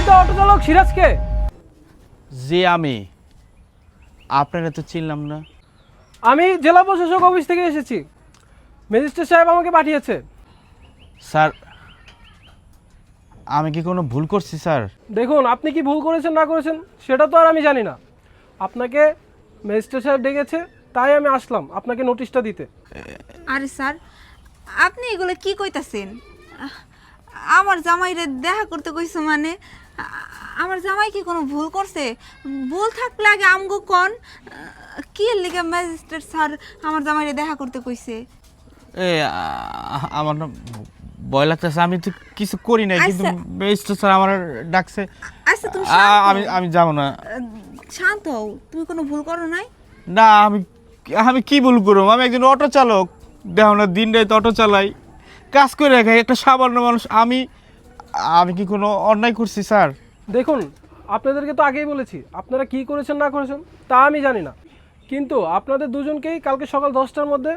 অপহৃত অটো চালক সিরাজকে? জি আমি। আপনারা তো চিনলাম না। আমি জেলা প্রশাসক অফিস থেকে এসেছি, ম্যাজিস্ট্রেট সাহেব আমাকে পাঠিয়েছে। স্যার, আমি কি কোনো ভুল করছি স্যার? দেখুন, আপনি কি ভুল করেছেন না করেছেন সেটা তো আর আমি জানি না। আপনাকে ম্যাজিস্ট্রেট সাহেব ডেকেছে, তাই আমি আসলাম আপনাকে নোটিশটা দিতে। আরে স্যার, আপনি এগুলো কি কইতাছেন? আমার জামাইরে দেখা করতে কইছো মানে? আমার জামাই কি কোনো ভুল করছে? ভুল থাকলে আগে আমগো কোন কি লিগে ম্যাজিস্ট্রেট স্যার আমার জামাইরে দেখা করতে কইছে? আমার না ভয় লাগতেছে, আমি তো কিছু করি নাই, কিন্তু বেস্ট স্যার আমার ডাকছে। আচ্ছা তুমি শান্ত হও। আমি যাব না। শান্ত হও, তুমি কোনো ভুল করো নাই? না, আমি কি ভুল করব? আমি একজন অটো চালক, দেখো না দিন রাত অটো চালাই, কাজ করে খাই, একটা সামান্য মানুষ। আমি কি কোনো অন্যায় করছি স্যার? দেখুন, আপনাদেরকে তো আগেই বলেছি, আপনারা কি করেছেন না করেছেন তা আমি জানি না, কিন্তু আপনাদের দুজনকেই কালকে সকাল 10টার মধ্যে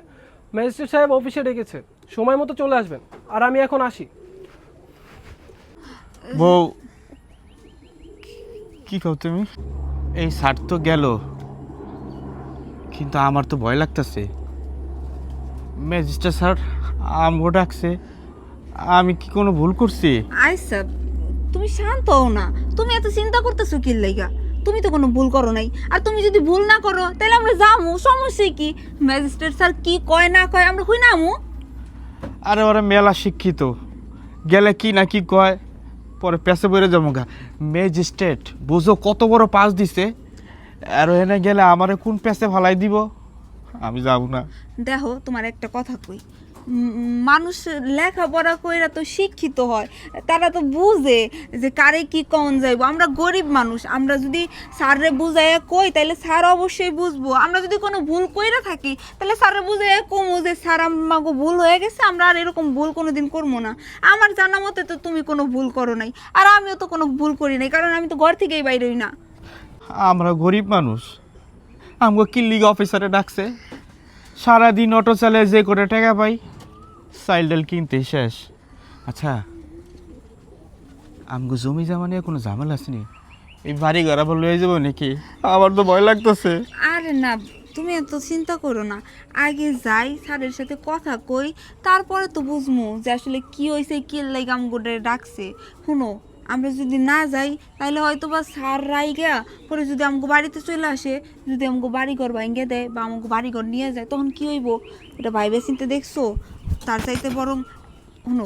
ম্যাজিস্ট্রেট সাহেব অফিসে ডেকেছে। সময় মতো চলে আসবেন, আর আমি এখন আসি। বউ, কি কও তুমি? এই স্যার তো গেল, কিন্তু আমার তো ভয় লাগতেছে। ম্যাজিস্ট্রেট স্যার আমগো ডাকছে, আমি কি কোনো ভুল করছি? আচ্ছা তুমি শান্ত হও না, তুমি এত চিন্তা করতেছো কি লাইগা? তুমি তো কোনো ভুল করো নাই, আর তুমি যদি ভুল না করো তাহলে আমরা যামু, সমস্যা কি? ম্যাজিস্ট্রেট স্যার কি কয় না কয় আমরা হই নামু। আরে ওরা মেলা শিক্ষিত, গেলে কি না কি কয়, পরে পেছে পড়ে যাবো গা। ম্যাজিস্ট্রেট বুঝো কত বড় পাস দিছে, আর এনে গেলে আমারে কোন পেছে ফালাই দিব? আমি যাব না। দেখো তোমার একটা কথা কই, মানুষ লেখাপড়া কইরা তো শিক্ষিত হয়, তারা তো বুঝে যে কারে কি কন যাইব। আমরা গরিব মানুষ, আমরা যদি স্যাররে বুঝাইয়া কই তাহলে স্যার অবশ্যই বুঝবো। আমরা যদি কোনো ভুল কইরা থাকি তাহলে স্যাররে বুঝাইয়া কমু যে স্যার আমাকে ভুল হয়ে গেছে, আমরা আর এরকম ভুল কোনোদিন করবো না। আমার জানা মতে তো তুমি কোনো ভুল করো নাই, আর আমিও তো কোনো ভুল করি নাই, কারণ আমি তো ঘর থেকেই বাইরে হই না। আমরা গরিব মানুষ, আমগো কিল্লিগ অফিসারে ডাকছে, সারাদিন অটো চালে যে করে টাকা পাই, চাইল ডাল কিনতে শেষ। আচ্ছা, আমগো জমি জমা নিয়ে কোনো ঝামেলা আসেনি? এই বাড়ি ঘর আবার লয়ে যাবো নাকি? আমার তো ভয় লাগতেছে। আরে না, তুমি এত চিন্তা করো না, আগে যাই স্যারের সাথে কথা কই, তারপরে তো বুঝমু যে আসলে কি হয়েছে, কি লাগে আমগোডে ডাকছে। শুনো, আমরা যদি না যাই তাহলে হয়তো বা স্যার রাইগা পরে যদি আমগো বাড়িতে চলে আসে, যদি আমগো বাড়িঘর ভাঙ্গে দেয় বা আমগো বাড়িঘর নিয়ে যায়, তখন কি হইব? এটা ভাইবে চিন্তে দেখছো? তার চাইতে বরং শুনো,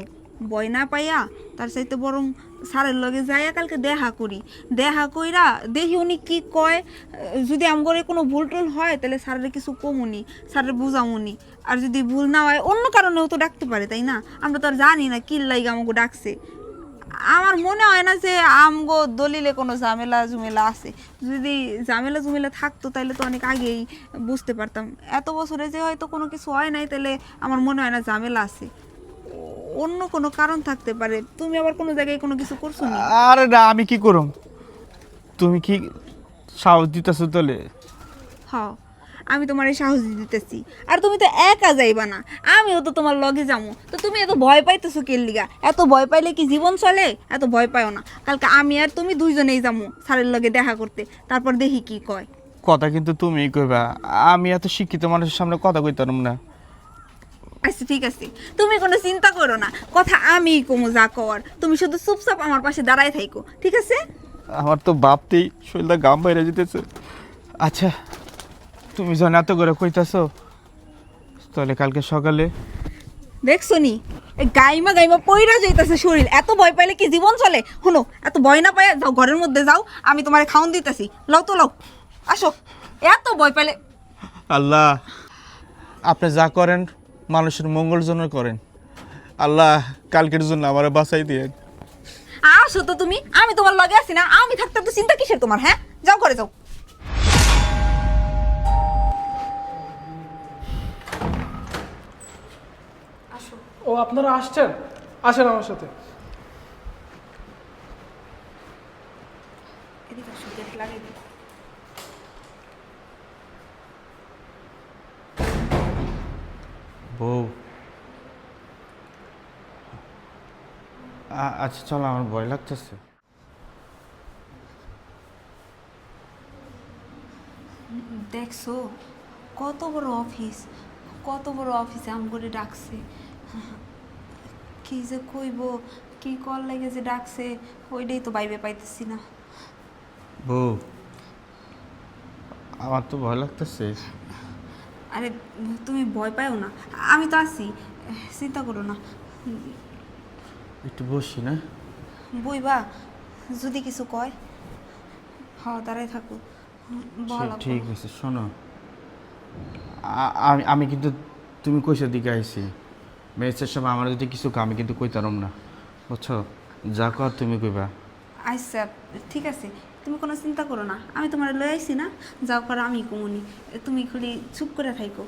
বই না পাইয়া তার চাইতে বরং স্যারের লগে যাইয়া কালকে দেখা করি, দেখা কইরা দেখি উনি কি কয়। যদি আমগরে কোনো ভুল টুল হয় তাহলে স্যারের কিছু কমুনি, স্যারের বুঝামুনি। আর যদি ভুল না হয় অন্য কারণেও তো ডাকতে পারে, তাই না? আমরা তো আর জানি না কি লাইগা আমাকে ডাকছে। আমার মনে হয় না যে আমগো দলিলে কোনো ঝামেলা ঝুমেলা আছে। যদি ঝামেলা ঝুমেলা থাকতো তাহলে তো অনেক আগেই বুঝতে পারতাম। এত বছরে যে হয়তো কোনো কিছু হয় নাই, তাহলে আমার মনে হয় না ঝামেলা আছে, অন্য কোনো কারণ থাকতে পারে। তুমি আবার কোনো জায়গায় কোনো কিছু করছো না? আরে না, আমি কি করুম? তুমি কি সাহস দিতেছো তোলে? হ্যাঁ, আমি তোমার এই সাহস দিতেছি। আর তুমি তো একা যাইবা না, আমিও তো তোমার লগে যাবো। তো তুমি এত ভয় পাইতেছো কের লিগা? এত ভয় পাইলে কি জীবন চলে? এত ভয় পাইও না। কালকে আমি আর তুমি দুইজনেই যাবো স্যারের লগে দেখা করতে, তারপর দেখি কি কয়। কথা কিন্তু তুমিই কইবা, আমি এত শিক্ষিত মানুষের সামনে কথা কইতাম না। আচ্ছা ঠিক আছে, তুমি কোনো চিন্তা করো না, কথা আমিই কমু যা কর। তুমি শুধু চুপচাপ আমার পাশে দাঁড়ায় থাইকো, ঠিক আছে? আমার তো ভাবতেই শরীরটা গাম বাইরে যেতেছে। আচ্ছা, তুমি যখন এত করে কইতাছো, তাহলে কালকে সকালে দেখছো নি, এই গাইমা গাইমা পইরা যাইতাছে শরীর। এত ভয় পাইলে কি জীবন চলে? শুনো, এত ভয় না পাইয়া যাও ঘরের মধ্যে যাও, আমি তোমারে খাওন দিতেছি। লও তো লও, আসো। এত ভয় পাইলে আল্লাহ, আপনি যা করেন মানুষের মঙ্গল জন্য করেন। আল্লাহ, কালকের জন্য আমার বাঁচাই দিয়ে। আসো তো তুমি, আমি তোমার লগে আছি না? আমি থাকতে তো চিন্তা কিসের তোমার? হ্যাঁ, যাও ঘরে যাও। ও, আপনারা আসছেন? আসেন আমার সাথে। এদিকে আসো, গেট লাগাই দিই। বউ, আচ্ছা চলো, আমার ভয় লাগতেছে। দেখছো কত বড় অফিস, কত বড় অফিসে আম করে ডাকছে। কি যে কইব, কি কল লাগে যে ডাকছে, ওইটাই তো বাইবে পাইতেছি না। বউ, আমার তো ভয় লাগতেছে। আরে তুমি ভয় পাও না, আমি তো আছি, চিন্তা করো না। একটু বসি না? বইবা যদি কিছু কয়, দাঁড়াই থাকো, ভালো ঠিক আছে, শোনো, আমি আমি কিন্তু তুমি কইসের দিকে আইছি, ম্যাচের সময় আমার যদি কিছু আমি কিন্তু কইতারম না, বুঝছো? যা কর তুমি কইবা। আচ্ছা ঠিক আছে, তুমি কোনো চিন্তা করো না, আমি তোমার লই আইছি না, যাও করো আমি কমুনি, তুমি খালি চুপ করে থাইকো।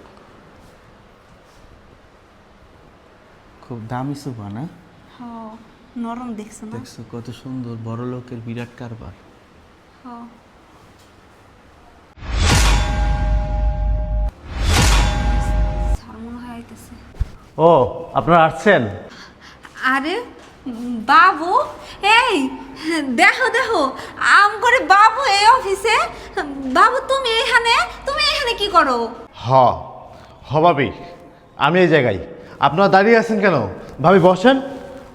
খুব দামি সোফা না? হ, নরম দেখছো না? দেখছো কত সুন্দর, বড় লোকের বিরাট কারবার। হ, স্যার মনে হয় আইতেছে। ও আপনারা আসছেন? আরে বাবু, এই দেখো দেখো, আম করে বাবু এই অফিসে। বাবু তুমি এখানে, তুমি এখানে কি করো? হ ভাবি, আমি এই জায়গায়। আপনারা দাঁড়িয়ে আছেন কেন? ভাবি বসেন।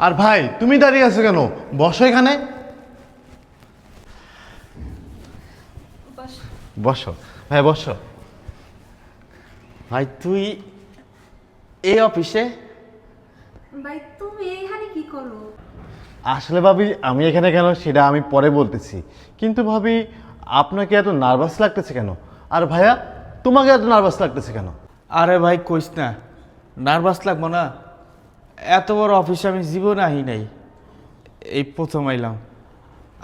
আর ভাই তুমি দাঁড়িয়ে আছো কেন? বসো এখানে, বসো ভাই বসো। ভাই তুই এই অফিসে? ভাই তুমি এখানে কি করো? আসলে ভাবি আমি এখানে কেন সেটা আমি পরে বলতেছি, কিন্তু ভাবি আপনাকে এত নার্ভাস লাগতেছে কেন? আর ভাইয়া তোমাকে এত নার্ভাস লাগতেছে কেন? আরে ভাই কইস না, নার্ভাস লাগবো না? এত বড় অফিসে আমি জীবনে আহি নাই, এই প্রথম আইলাম।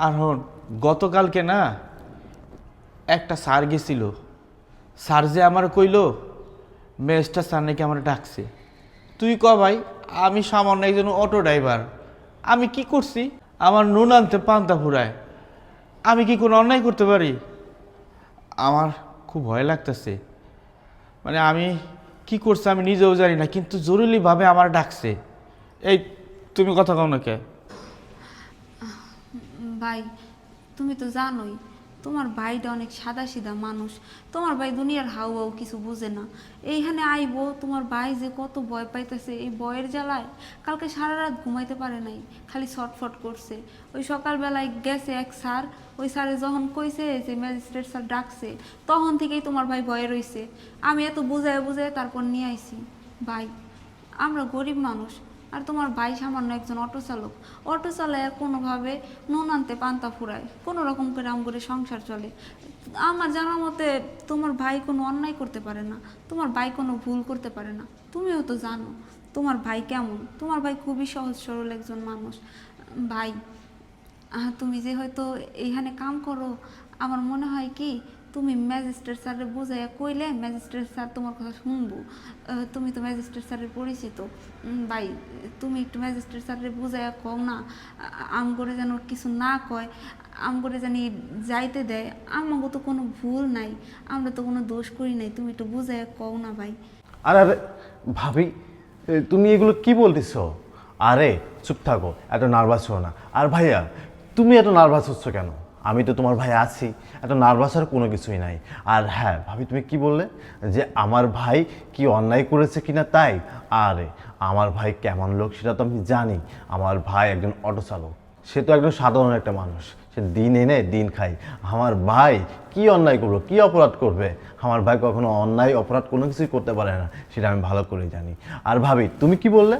আর হন, গতকালকে না একটা স্যার গেছিল, স্যার যে আমার কইলো মেজটা স্যার নাকি আমার ডাকছে। তুই ক ভাই, আমি সামান্য একজন অটো ড্রাইভার, আমি কি করছি? আমার নুন আনতে পান্তা ফুরায়, আমি কি কোনো অন্যায় করতে পারি? আমার খুব ভয় লাগতেছে, মানে আমি কি করছি আমি নিজেও জানি না, কিন্তু জরুরিভাবে আমার ডাকছে। এই তুমি কথা কও না কে? ভাই তুমি তো জানোই তোমার ভাইটা অনেক সাদাসিধা মানুষ, তোমার ভাই দুনিয়ার হাউ কিছু বুঝে না। এইখানে আইবো, তোমার ভাই যে কত ভয় পাইতেছে এই ভয়ের জ্বালায়, কালকে সারা রাত ঘুমাইতে পারে নাই, খালি ছটফট করছে। ওই সকালবেলায় গেছে এক স্যার, ওই স্যারে যখন কইছে যে ম্যাজিস্ট্রেট স্যার ডাকছে, তখন থেকেই তোমার ভাই ভয়ে রইছে। আমি এত বুঝায় বুঝায় তারপর নিয়ে আইছি। ভাই আমরা গরিব মানুষ, আর তোমার ভাই সামান্য একজন অটো চালক, অটো চালায় কোনোভাবে নুন আনতে পান্তা ফুরায়, কোনো রকম করে আম করে সংসার চলে। আমার জানা মতে তোমার ভাই কোনো অন্যায় করতে পারে না, তোমার ভাই কোনো ভুল করতে পারে না। তুমিও তো জানো তোমার ভাই কেমন, তোমার ভাই খুবই সহজ সরল একজন মানুষ। ভাই তুমি যে হয়তো এইখানে কাম করো, আমার মনে হয় কি তুমি ম্যাজিস্ট্রেট স্যারে বুঝাইয়া কইলে ম্যাজিস্ট্রেট স্যার তোমার কথা শুনবো। তুমি তো ম্যাজিস্ট্রেট স্যারের পরিচিত। ভাই তুমি একটু ম্যাজিস্ট্রেট স্যারের বুঝাইয়া কও না, আম করে যেন কিছু না কয়, আম করে জানি যাইতে দেয়। আমাকে তো কোনো ভুল নাই, আমরা তো কোনো দোষ করি নাই, তুমি একটু বুঝাইয়া কও না ভাই। আরে আরে ভাবি, তুমি এগুলো কি বলতেছো? আরে চুপ থাকো, এত নার্ভাস হো না। আর ভাইয়া তুমি এত নার্ভাস হচ্ছ কেন? আমি তো তোমার ভাই আছি, এত নার্ভাস আর কোনো কিছুই নাই। আর হ্যাঁ ভাবি, তুমি কি বললে যে আমার ভাই কি অন্যায় করেছে কিনা তাই? আরে আমার ভাই কেমন লোক সেটা তো আমি জানি। আমার ভাই একজন অটো চালক, সে তো একজন সাধারণ একটা মানুষ, সে দিন এনে দিন খায়। আমার ভাই কি অন্যায় করলো, কি অপরাধ করবে? আমার ভাই কখনো অন্যায় অপরাধ কোনো কিছুই করতে পারে না, সেটা আমি ভালো করে জানি। আর ভাবি তুমি কি বললে?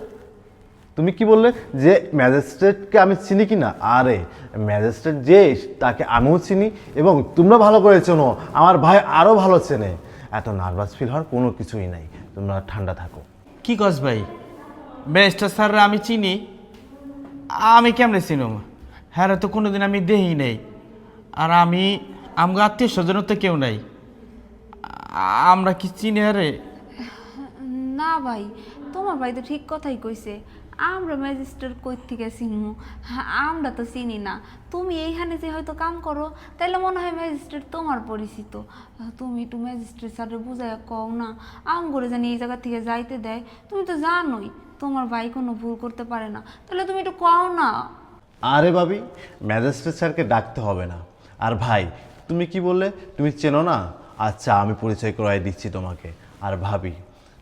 তুমি কি বললে যে ম্যাজিস্ট্রেটকে আমি চিনি কি না? আরে ম্যাজিস্ট্রেট যে তাকে আমিও চিনি, এবং তোমরা ভালো করে চেনো, আমার ভাই আরও ভালো চেনে। এত নার্ভাস ফিল হওয়ার কোনো কিছুই নাই, তোমরা ঠান্ডা থাকো। কি কস ভাই? ম্যাজিস্ট্রেট স্যাররা আমি চিনি? আমি কেমনে চিনুম? হ্যাঁ তো কোনোদিন আমি দেহি নেই, আর আমি আমগো আত্মীয় স্বজনের তো কেউ নাই, আমরা কি চিনি? আরে না ভাই, তোমার ভাই তো ঠিক কথাই কইছে, আমরা ম্যাজিস্ট্রেট কই থেকে চিনবো? আমরা তো চিনি না। তুমি এইখানে যে হয়তো কাম করো, তাইলে মনে হয় ম্যাজিস্ট্রেট তোমার পরিচিত। তুমি একটু ম্যাজিস্ট্রেট স্যারের বুঝাইয়া কও না, আম করে জানি এই জায়গা থেকে যাইতে দেয়। তুমি তো জানোই তোমার ভাই কোনো ভুল করতে পারে না, তাহলে তুমি একটু কও না। আরে ভাবি, ম্যাজিস্ট্রেট স্যারকে ডাকতে হবে না। আর ভাই তুমি কি বললে তুমি চেনো না? আচ্ছা আমি পরিচয় করাই দিচ্ছি তোমাকে। আর ভাবি,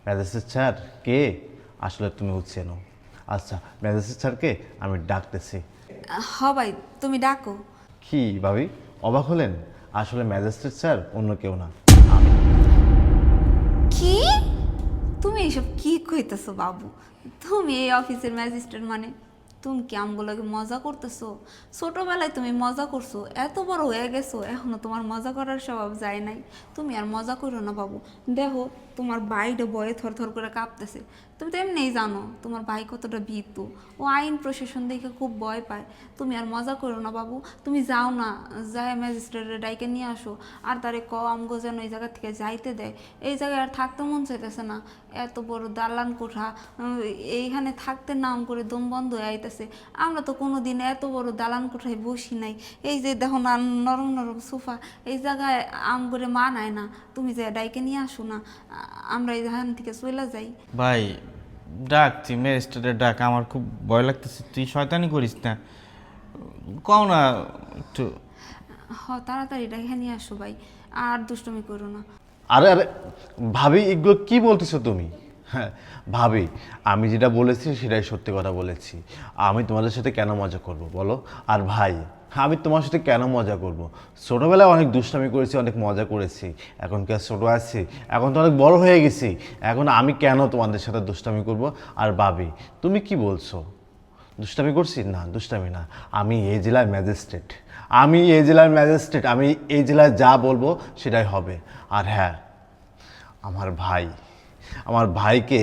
ম্যাজিস্ট্রেট স্যার কে আসলে তুমি চেনো। আচ্ছা ম্যাজিস্ট্রেট স্যারকে আমি ডাকতেছি। হ ভাই, তুমি ডাকো। কি ভাবি, অবাক হলেন? আসলে ম্যাজিস্ট্রেট স্যার অন্য কেউ না। কি? তুমি এইসব কি কইতেছো বাবু? তুমি এই অফিসের ম্যাজিস্ট্রেট মানে? তুমি কি আমগুলোকে মজা করতেছো? ছোটবেলায় তুমি মজা করছো, এত বড় হয়ে গেছো, এখনো তোমার মজা করার স্বভাব যায় নাই। তুমি আর মজা করো না বাবু। দেখো তোমার ভাইটা ভয়ে থরথর করে কাঁপতেছে। তুমি তো এমনিই জানো তোমার ভাই কতটা ভীতু, ও আইন প্রশাসন দেখে খুব ভয় পায়। তুমি আর মজা করো না বাবু, তুমি যাও না, যাই ম্যাজিস্ট্রেটের ডাইকে নিয়ে আসো। আর তারে আমগো যেন এই জায়গা থেকে যাইতে দেয়। এই জায়গায় আর থাকতে মন চাইতেছে না। এত বড় দালান কোঠা, এইখানে থাকতে নাম করে দম বন্ধ হয়ে আইতেছে। আমরা তো কোনো দিন এত বড় দালান কোঠায় বসি নাই। এই যে দেখো না নরম নরম সোফা, এই জায়গায় আম করে মানায় না। তুমি যে ডাইকে নিয়ে আসো না, আমরা এখান থেকে চলে যাই। ভাই ডাক, তুই ম্যাজিস্ট্রেটের ডাক, আমার খুব ভয় লাগতেছে। তুই শয়তানি করিস না, কও না একটু। তাড়াতাড়ি ডাইকে নিয়ে আসো ভাই, আর দুষ্টুমি করো না। আরে আরে ভাবি, এগুলো কি বলতেছো তুমি? হ্যাঁ ভাবি, আমি যেটা বলেছি সেটাই সত্যি কথা বলেছি। আমি তোমাদের সাথে কেন মজা করব বলো? আর ভাই, আমি তোমার সাথে কেন মজা করব? ছোটোবেলায় অনেক দুষ্টামি করেছি, অনেক মজা করেছি। এখন কি আর ছোটো আছি? এখন তো অনেক বড় হয়ে গেছি। এখন আমি কেন তোমাদের সাথে দুষ্টামি করব? আর ভাবি, তুমি কি বলছো? দুষ্টামি করছি? না, দুষ্টামি না। আমি এই জেলার ম্যাজিস্ট্রেট, আমি এই জেলার ম্যাজিস্ট্রেট। আমি এই জেলায় যা বলবো সেটাই হবে। আর হ্যাঁ, আমার ভাইকে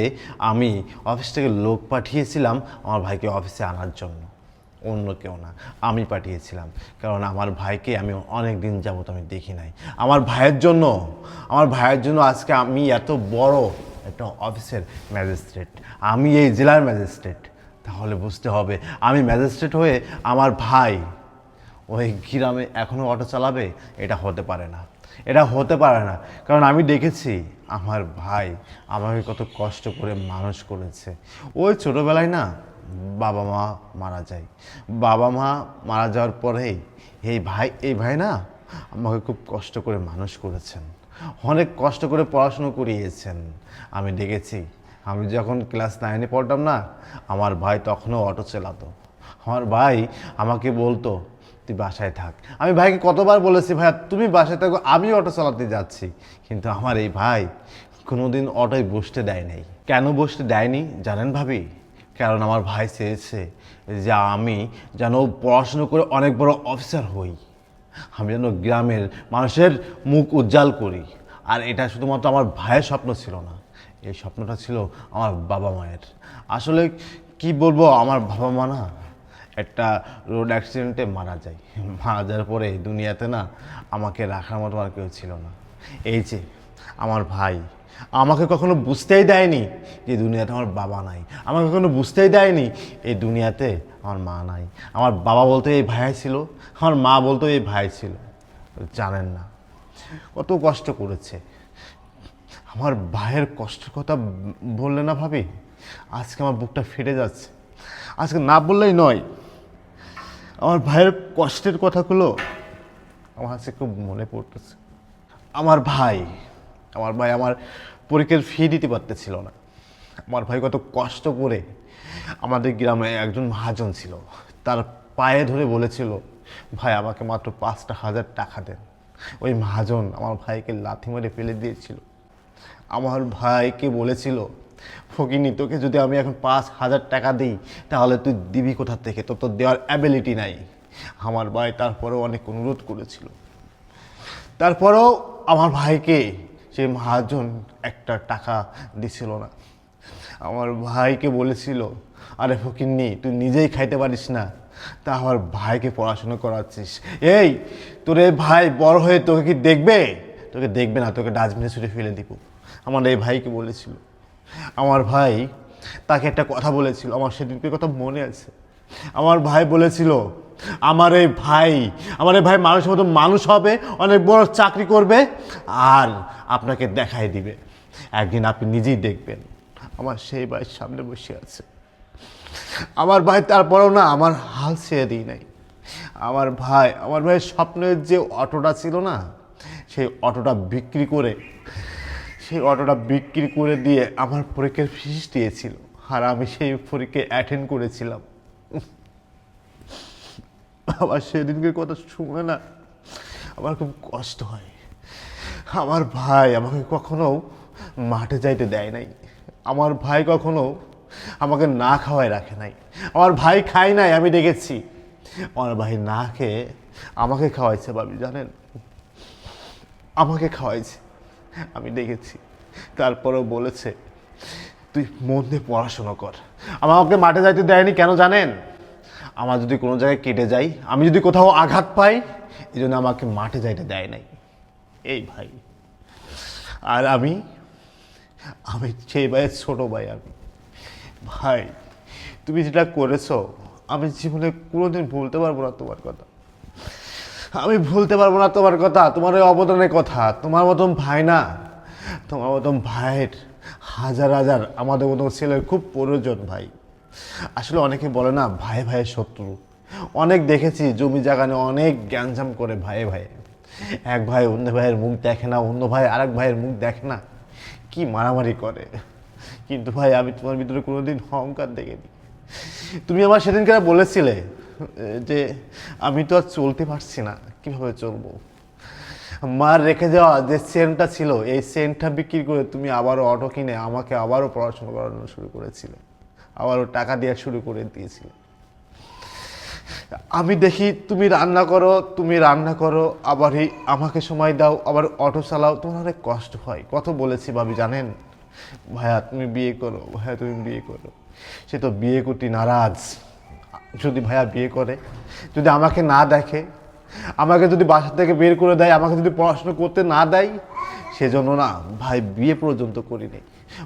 আমি অফিস থেকে লোক পাঠিয়েছিলাম আমার ভাইকে অফিসে আনার জন্য, অন্য কেউ না, আমি পাঠিয়েছিলাম। কারণ আমার ভাইকে আমি অনেক দিন যাবত আমি দেখি নাই। আমার ভাইয়ের জন্য আজকে আমি এত বড় একটা অফিসের ম্যাজিস্ট্রেট, আমি এই জেলার ম্যাজিস্ট্রেট। তাহলে বুঝতে হবে আমি ম্যাজিস্ট্রেট হয়ে আমার ভাই ওই গ্রামে এখনও অটো চালাবে? এটা হতে পারে না, এটা হতে পারে না। কারণ আমি দেখেছি আমার ভাই আমাকে কত কষ্ট করে মানুষ করেছে। ওই ছোটোবেলায় না বাবা মা মারা যায়, বাবা মা মারা যাওয়ার পরেই এই ভাই না আমাকে খুব কষ্ট করে মানুষ করেছেন, অনেক কষ্ট করে পড়াশুনো করিয়েছেন। আমি দেখেছি আমি যখন ক্লাস 9-এ পড়তাম না, আমার ভাই তখনও অটো চালাতো। আমার ভাই আমাকে বলতো তুই বাসায় থাক। আমি ভাইকে কতবার বলেছি, ভাইয়া তুমি বাসায় থাকো, আমি অটো চালাতে যাচ্ছি। কিন্তু আমার এই ভাই কোনোদিন অটোয় বসতে দেয় নাই। কেন বসতে দেয়নি জানেন ভাবি? কারণ আমার ভাই চেয়েছে যে আমি যেন পড়াশুনো করে অনেক বড় অফিসার হই, আমি যেন গ্রামের মানুষের মুখ উজ্জ্বল করি। আর এটা শুধুমাত্র আমার ভাইয়ের স্বপ্ন ছিল না, এই স্বপ্নটা ছিল আমার বাবা মায়ের। আসলে কি বলবো, আমার বাবা মা না একটা রোড অ্যাক্সিডেন্টে মারা যায়। মারা যাওয়ার পরে দুনিয়াতে না আমাকে রাখার মতো আর কেউ ছিল না। এই যে আমার ভাই আমাকে কখনো বুঝতেই দেয়নি যে দুনিয়াতে আমার বাবা নাই, আমাকে কখনো বুঝতেই দেয়নি এই দুনিয়াতে আমার মা নাই। আমার বাবা বলতে এই ভাই ছিল, আমার মা বলতো এই ভাই ছিল। জানেন না কত কষ্ট করেছে। আমার ভাইয়ের কষ্টের কথা বললে না ভাবি, আজকে আমার বুকটা ফেটে যাচ্ছে। আজকে না বললেই নয়, আমার ভাইয়ের কষ্টের কথাগুলো আমার আজকে খুব মনে পড়তেছে। আমার ভাই আমার পরীক্ষার ফি দিতে পারতেছিল না। আমার ভাই কত কষ্ট করে, আমাদের গ্রামে একজন মহাজন ছিল, তার পায়ে ধরে বলেছিল ভাই আমাকে মাত্র 5,000 টাকা দেন। ওই মহাজন আমার ভাইকে লাথি মেরে ফেলে দিয়েছিল। আমার ভাইকে বলেছিল ফকিনি তোকে যদি আমি এখন 5,000 টাকা দিই তাহলে তুই দিবি কোথা থেকে, তোর তো দেওয়ার অ্যাবিলিটি নাই। আমার ভাই তারপরেও অনেক অনুরোধ করেছিল, তারপরেও আমার ভাইকে সেই মহাজন একটা টাকা দিছিল না। আমার ভাইকে বলেছিল আরে ফকিন্নি তুই নিজেই খাইতে পারিস না, তা আমার ভাইকে পড়াশোনা করাচ্ছিস। এই তোর এই ভাই বড় হয়ে তোকে কি দেখবে? তোকে দেখবে না, তোকে ডাস্টবিনে ছুটে ফেলে দিব। আমার এই ভাইকে বলেছিল। আমার ভাই তাকে একটা কথা বলেছিল, আমার সেদিনকে কথা মনে আছে। আমার ভাই বলেছিল আমার এই ভাই মানুষের মতো মানুষ হবে, অনেক বড় চাকরি করবে, আর আপনাকে দেখাই দিবে। একদিন আপনি নিজেই দেখবেন। আমার সেই ভাইয়ের সামনে বসে আছে। আমার ভাই তারপরেও না আমার হাল ছেড়ে দিই নাই। আমার ভাইয়ের স্বপ্নের যে অটোটা ছিল না, সেই অটোটা বিক্রি করে দিয়ে আমার পরীক্ষার ফিস দিয়েছিল, আর আমি সেই পরীক্ষা অ্যাটেন্ড করেছিলাম। আমার সেদিনকের কথা শুনে না আমার খুব কষ্ট হয়। আমার ভাই আমাকে কখনো মাঠে যাইতে দেয় নাই, আমার ভাই কখনো আমাকে না খাওয়ায় রাখে নাই, আমার ভাই খায় নাই আমি দেখেছি। আমার ভাই না খেয়ে আমাকে খাওয়াইছে ভাবি, জানেন, আমাকে খাওয়াইছে, আমি দেখেছি। তারপরেও বলেছে তুই মন দিয়ে পড়াশোনা কর। আমাকে মাঠে যাইতে দেয়নি কেন জানেন? আমার যদি কোনো জায়গায় কেটে যাই, আমি যদি কোথাও আঘাত পাই, এই জন্য আমাকে মাঠে যাইতে দেয় নাই এই ভাই। আর আমি সেই ভাইয়ের ছোট ভাই। আমি ভাই, তুমি যেটা করেছো আমি জীবনে কোনোদিন ভুলতে পারবো না তোমার কথা, আমি ভুলতে পারবো না তোমার কথা, তোমার ওই অবদানের কথা। তোমার মতন ভাই না, তোমার মতন ভাইয়ের হাজার হাজার আমাদের মতন ছেলের খুব প্রয়োজন ভাই। আসলে অনেকে বলে না ভাই ভাইয়ের শত্রু, অনেক দেখেছি জমি জায়গা নিয়ে অনেক গ্যাঞ্জাম করে ভাইয়ে ভাইয়ে। এক ভাই অন্য ভাইয়ের মুখ দেখে না, অন্য ভাই আরেক ভাইয়ের মুখ দেখে না, কি মারামারি করে। কিন্তু ভাই আমি তোমার ভিতরে কোনোদিন অহংকার দেখিনি। তুমি আমার সেদিনকে বলেছিলে যে আমি তো আর চলতে পারছি না, কিভাবে চলবো। মার রেখে যাওয়া যে চেনটা ছিল, এই চেনটা বিক্রি করে তুমি আবারও অটো কিনে আমাকে আবারও পড়াশোনা করানো শুরু করেছিলে, আবারও টাকা দেওয়া শুরু করে দিয়েছিলে। আমি দেখি তুমি রান্না করো, আবারই আমাকে সময় দাও, আবার অটো চালাও, তোমার অনেক কষ্ট হয়। কত বলেছি ভাবি জানেন, ভাইয়া তুমি বিয়ে করো, ভাইয়া তুমি বিয়ে করো। সে তো বিয়ে করতে নারাজ। যদি ভাইয়া বিয়ে করে, যদি আমাকে না দেখে, আমাকে যদি বাসা থেকে বের করে দেয়, আমাকে যদি পড়াশোনা করতে না দেয়, সেজন্য না ভাই বিয়ে পর্যন্ত করিনি।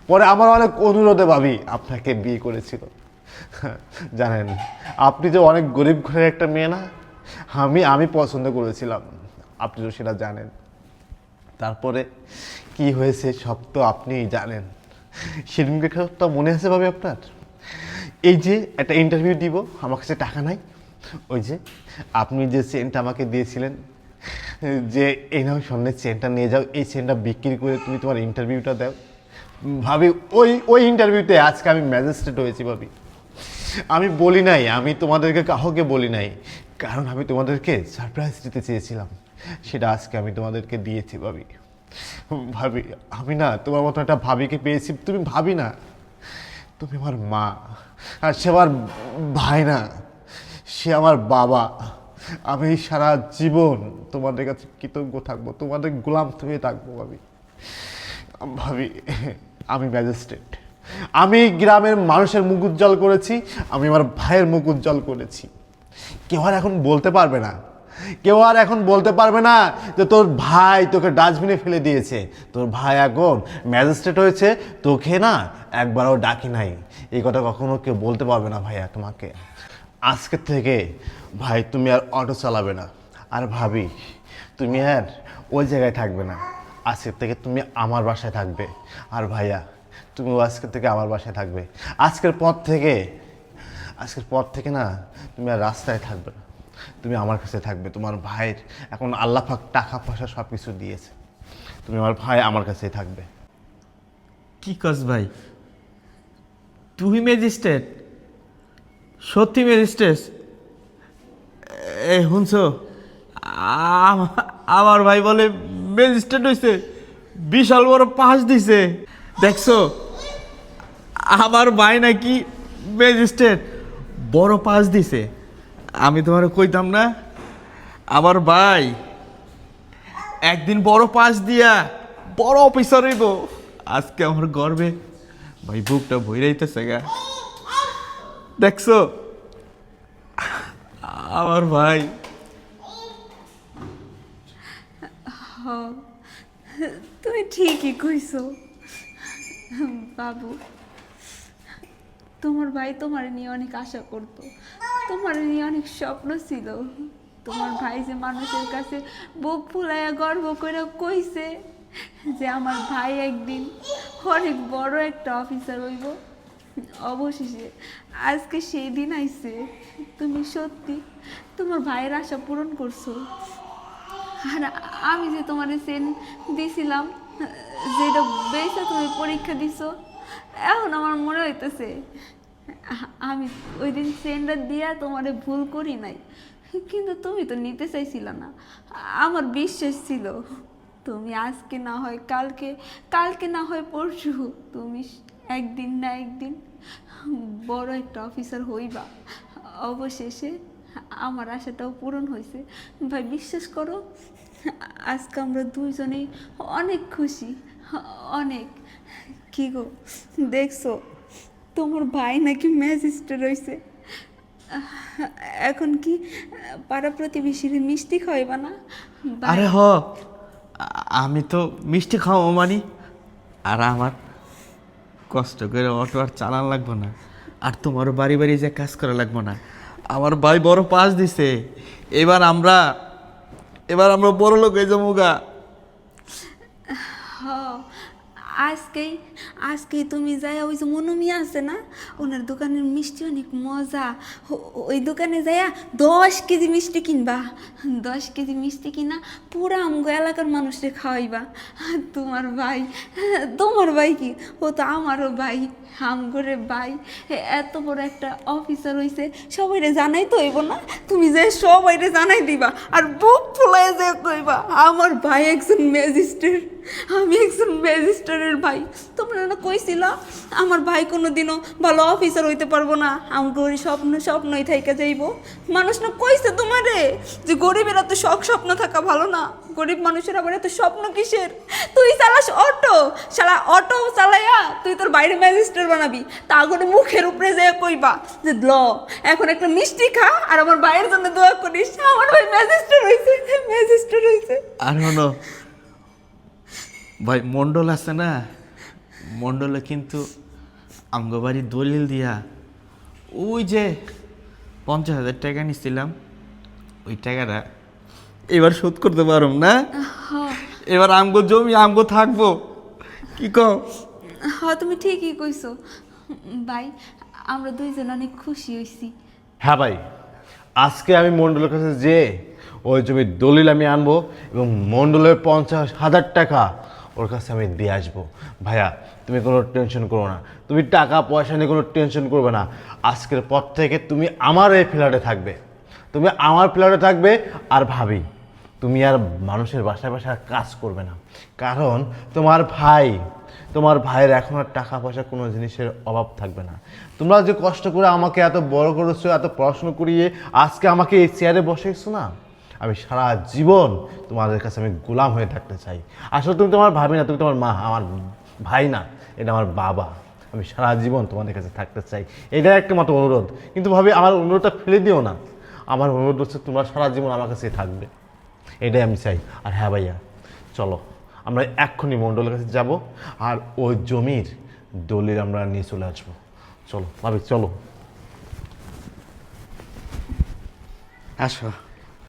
পরে আমার অনেক অনুরোধে ভাবি আপনাকে বিয়ে করেছিল। জানেন, আপনি যে অনেক গরিব ঘরের একটা মেয়ে না, আমি পছন্দ করেছিলাম, আপনি তো সেটা জানেন। তারপরে কি হয়েছে সব তো আপনিই জানেন। সেদিনকে তো মনে আছে ভাবি আপনার? এই যে একটা ইন্টারভিউ দিব, আমার কাছে টাকা নাই, ওই যে আপনি যে চেনটা আমাকে দিয়েছিলেন, যে এই নাও স্বর্ণের চেনটা নিয়ে যাও, এই চেনটা বিক্রি করে তুমি তোমার ইন্টারভিউটা দাও। ভাবি ওই ইন্টারভিউতে আজকে আমি ম্যাজিস্ট্রেট হয়েছি ভাবি। আমি বলি নাই, আমি তোমাদেরকে কাউকে বলি নাই, কারণ আমি তোমাদেরকে সারপ্রাইজ দিতে চেয়েছিলাম, সেটা আজকে আমি তোমাদেরকে দিয়েছি ভাবি। ভাবি আমি না তোমার মতো একটা ভাবিকে পেয়েছি। তুমি ভাবি না, তুমি আমার মা, আর সে আমার ভাই না, সে আমার বাবা। আমি সারা জীবন তোমাদের কাছে কৃতজ্ঞ থাকবো, তোমাদের গোলাম হয়ে থাকবো ভাবি। ভাবি আমি ম্যাজিস্ট্রেট, আমি গ্রামের মানুষের মুখ উজ্জ্বল করেছি, আমি আমার ভাইয়ের মুখ উজ্জ্বল করেছি। কেউ আর এখন বলতে পারবে না যে তোর ভাই তোকে ডাস্টবিনে ফেলে দিয়েছে, তোর ভাই এখন ম্যাজিস্ট্রেট হয়েছে, তোকে না একবারও ডাকি নাই। এই কথা কখনো কেউ বলতে পারবে না ভাইয়া তোমাকে। আজকে থেকে ভাই তুমি আর অটো চালাবে না, আর ভাবি তুমি আর ওই জায়গায় থাকবে না, আজকের থেকে তুমি আমার বাসায় থাকবে। আর ভাইয়া তুমিও আজকের থেকে আমার বাসায় থাকবে। আজকের পর থেকে না তুমি আর রাস্তায় থাকবে না, তুমি আমার কাছে থাকবে। তোমার ভাইয়ের এখন আল্লাহ পাক টাকা পয়সা সব কিছু দিয়েছে, তুমি আমার ভাই আমার কাছেই থাকবে। কি কস ভাই, তুই ম্যাজিস্ট্রেট? সত্যি ম্যাজিস্ট্রেট? শুনছো, আমার ভাই বলে ম্যাজিস্ট্রেট হয়েছে, বিশাল বড় পাস দিছে। দেখছো, আমার ভাই নাকি ম্যাজিস্ট্রেট, বড় পাস দিছে। আমি তোমার কইতাম না, আমার ভাই একদিন বড় পাস দিয়া বড় অফিসার হইব। আজকে আমার গর্বে ভাই বুকটা ভইরাইতেছে গা। দেখছো আমার ভাই। তুমি ঠিকই কইছো বাবু, তোমার ভাই তোমার নিয়ে অনেক আশা করতো, তোমার নিয়ে অনেক স্বপ্ন ছিল। তোমার ভাই যে মানুষের কাছে বুক ফুলাইয়া গর্ব করে কইছে যে আমার ভাই একদিন অনেক বড় একটা অফিসার হইব, অবশেষে আজকে সেই দিন আইছে। তুমি সত্যি তোমার ভাইয়ের আশা পূরণ করছো। আর আমি যে তোমার সেন দিছিলাম, যেটা বেসে তুমি পরীক্ষা দিছো, এখন আমার মনে হইতেছে আমি ওই দিন সেনটা দিয়া তোমারে ভুল করি নাই, কিন্তু তুমি তো নিতে চাইছিল না। আমার বিশ্বাস ছিল তুমি আজকে না হয় কালকে, কালকে না হয় পরশু, তুমি একদিন না একদিন বড় একটা অফিসার হইবা। অবশেষে আমার আশাটাও পূরণ হয়েছে। ভাই বিশ্বাস করো, আজকে আমরা দুইজনেই অনেক খুশি, অনেক। কি গো দেখছো, তোমার ভাই নাকি ম্যাজিস্ট্রেট হয়েছে। এখন কি পাড়া প্রতিবেশীর মিষ্টি খাইবা না? ভাই, আরে আমি তো মিষ্টি খাওয়া মানি, আর আমার কষ্ট করে অটো আর চালান লাগবো না, আর তোমারও বাড়ি বাড়ি যে কাজ করা লাগবো না। আমার ভাই বড় পাস দিছে, এবার আমরা বড় লোক হয়ে যাবো গা। হ, আজকেই আজকেই তুমি যাই, ওই যে মনুমিয়া আছে না, ওনার দোকানের মিষ্টি অনেক মজা। ওই দোকানে যাইয়া 10 কেজি মিষ্টি কিনবা, 10 কেজি মিষ্টি কিনা পুরা আমগো এলাকার মানুষকে খাওয়াইবা। তোমার ভাই কি, ও তো আমারও ভাই, আমগরে ভাই এত বড় একটা অফিসার হইছে, সবাইরে জানাই তো হইব না? তুমি যে সবাইরে জানাই দিবা, আর বুক ফুলাই যে কইবা আমার ভাই একজন ম্যাজিস্ট্রেট, আমি একজন ম্যাজিস্ট্রেটের ভাই। তোমরা না কইছিলা আমার ভাই কোনোদিনও ভালো অফিসার হইতে পারবো না, আমগর স্বপ্নই থাইকা যাইব। মানুষ না কইছে তোমারে যে গরিবের এত স্বপ্ন থাকা ভালো না, গরিব মানুষের আবার এত স্বপ্ন কিসের? তুই চালাস অটো, শালা অটো চালাইয়া তুই তোর বাইরে ম্যাজিস্ট্রেট বানাবি, তা করে মুখের উপরে যেয়ে কইবা যে এখন একটা মিষ্টি খা আর আমার ভাইয়ের জন্য দোয়া করিস, আমার ভাই ম্যাজিস্ট্রেট হইছে। আর হলো ভাই মন্ডল আছে না, মন্ডলে কিন্তু আমগো বাড়ি দলিল দিয়া ওই যে 50,000 টাকা নিছিলাম, ওই টাকাটা এবার শোধ করতে পারম না। এবার আমগো জমি আমগো থাকবো, কি কও? হ্যাঁ তুমি ঠিকই কইছো ভাই, আমরা দুইজন অনেক খুশি হইছি। হ্যাঁ ভাই, আজকে আমি মণ্ডলের কাছে যে ওই জমির দলিল আমি আনবো এবং মণ্ডলের 50,000 টাকা ওর কাছে আমি দিয়ে আসবো। ভাইয়া তুমি কোনো টেনশন করো না, তুমি টাকা পয়সা নিয়ে কোনো টেনশন করবে না। আজকের পর থেকে তুমি আমার এই ফ্ল্যাটে থাকবে, তুমি আমার ফ্ল্যাটে থাকবে। আর ভাবি, তুমি আর মানুষের বাসায় বাসায় কাজ করবে না, কারণ তোমার ভাইয়ের এখন আর টাকা পয়সা কোনো জিনিসের অভাব থাকবে না। তোমরা যে কষ্ট করে আমাকে এত বড় করেছো, এত পড়াশুনো করিয়ে আজকে আমাকে এই চেয়ারে বসেছো না, আমি সারা জীবন তোমাদের কাছে আমি গোলাম হয়ে থাকতে চাই। আসলে তুমি তোমার ভাবি না, তুমি তোমার মা, আমার ভাই না, এটা আমার বাবা। আমি সারা জীবন তোমাদের কাছে থাকতে চাই, এটা একটা মাত্র অনুরোধ। কিন্তু ভাবি আমার অনুরোধটা ফেলে দিও না, আমার অনুরোধ হচ্ছে তোমরা সারা জীবন আমার কাছে থাকবে, এটাই আমি চাই। আর হ্যাঁ ভাইয়া, চলো আমরা এক্ষুনি মণ্ডলের কাছে যাব, আর ওই জমির দলিল আমরা নিয়ে চলে আসবো। চলো ভাবি, চলো। আসো।